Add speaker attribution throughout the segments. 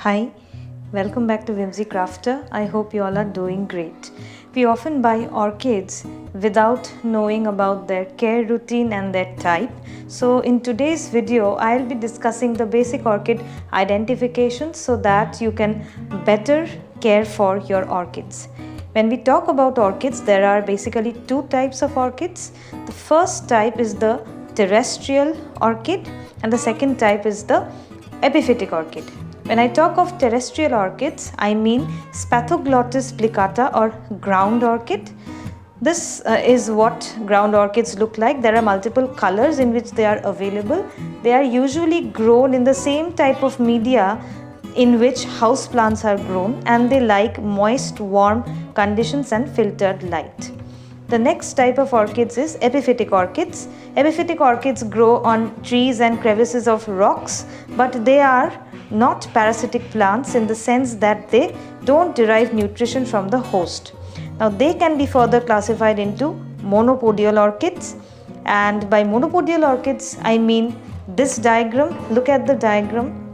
Speaker 1: Hi, welcome back to Whimsy Crafter. I hope you all are doing great. We often buy orchids without knowing about their care routine and their type. So in today's video, I'll be discussing the basic orchid identification so that you can better care for your orchids. When we talk about orchids, there are basically two types of orchids. The first type is the terrestrial orchid and the second type is the epiphytic orchid. When I talk of terrestrial orchids, I mean Spathoglottis plicata or ground orchid. This is what ground orchids look like. There are multiple colors in which they are available. They are usually grown in the same type of media in which house plants are grown, and they like moist, warm conditions and filtered light. The next type of orchids is epiphytic orchids. Epiphytic orchids grow on trees and crevices of rocks, but they are not parasitic plants in the sense that they don't derive nutrition from the host. Now they can be further classified into monopodial orchids, and by monopodial orchids I mean this diagram. Look at the diagram.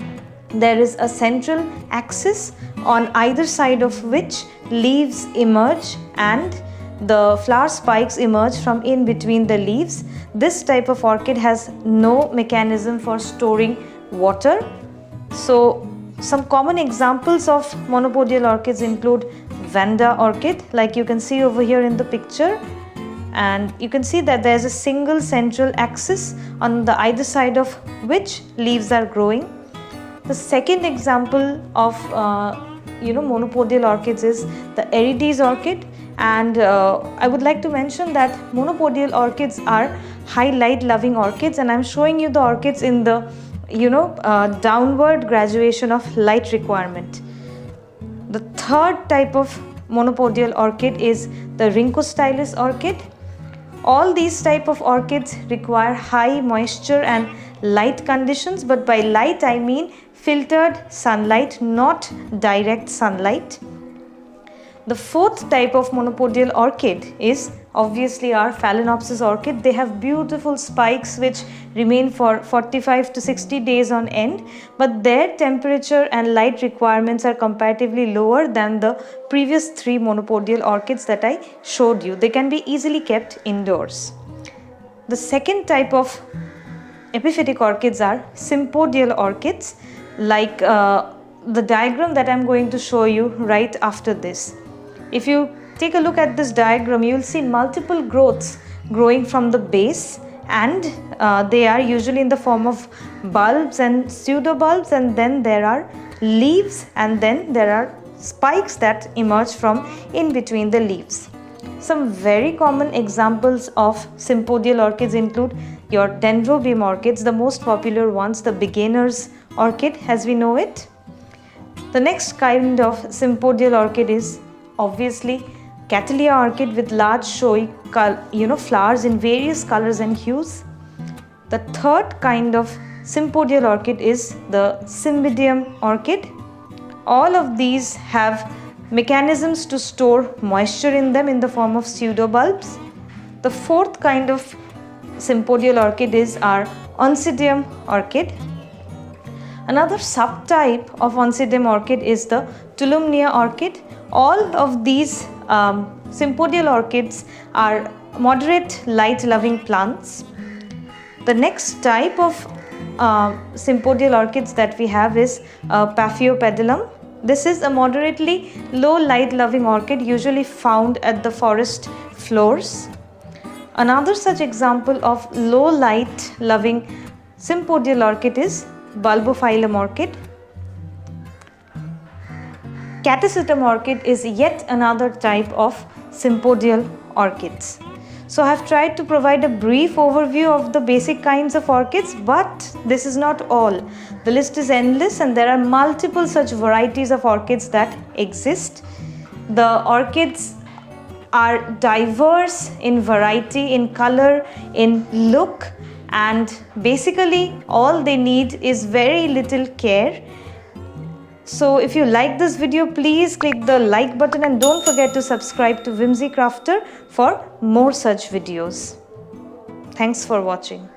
Speaker 1: There is a central axis on either side of which leaves emerge and the flower spikes emerge from in between the leaves. This type of orchid has no mechanism for storing water. So some common examples of monopodial orchids include Vanda orchid, like you can see over here in the picture, and you can see that there is a single central axis on the either side of which leaves are growing. The second example of monopodial orchids is the Erides orchid, and I would like to mention that monopodial orchids are high light loving orchids, and I am showing you the orchids in the downward graduation of light requirement. The third type of monopodial orchid is the Rhynchostylis orchid. All these type of orchids require high moisture and light conditions, but by light I mean filtered sunlight, not direct sunlight. The fourth type of monopodial orchid is obviously our Phalaenopsis orchid. They have beautiful spikes which remain for 45 to 60 days on end, but their temperature and light requirements are comparatively lower than the previous three monopodial orchids that I showed you. They can be easily kept indoors. The second type of epiphytic orchids are sympodial orchids, like the diagram that I am going to show you right after this. If you take a look at this diagram, you will see multiple growths growing from the base, and they are usually in the form of bulbs and pseudobulbs, and then there are leaves, and then there are spikes that emerge from in between the leaves. Some very common examples of sympodial orchids include your Dendrobium orchids, the most popular ones, the beginner's orchid as we know it. The next kind of sympodial orchid is obviously Cattleya orchid with large showy flowers in various colors and hues. The third kind of sympodial orchid is the Cymbidium orchid. All of these have mechanisms to store moisture in them in the form of pseudobulbs. The fourth kind of sympodial orchid is our Oncidium orchid. Another subtype of Oncidium orchid is the Tolumnia orchid. All of these sympodial orchids are moderate light loving plants. The next type of sympodial orchids that we have is Paphiopedilum. This is a moderately low light loving orchid usually found at the forest floors. Another such example of low light loving sympodial orchid is Bulbophyllum orchid. Catasetum orchid is yet another type of sympodial orchids. So I have tried to provide a brief overview of the basic kinds of orchids, but this is not all. The list is endless and there are multiple such varieties of orchids that exist. The orchids are diverse in variety, in color, in look, and basically all they need is very little care. So if you like this video, please click the like button and don't forget to subscribe to Whimsy Crafter for more such videos. Thanks for watching.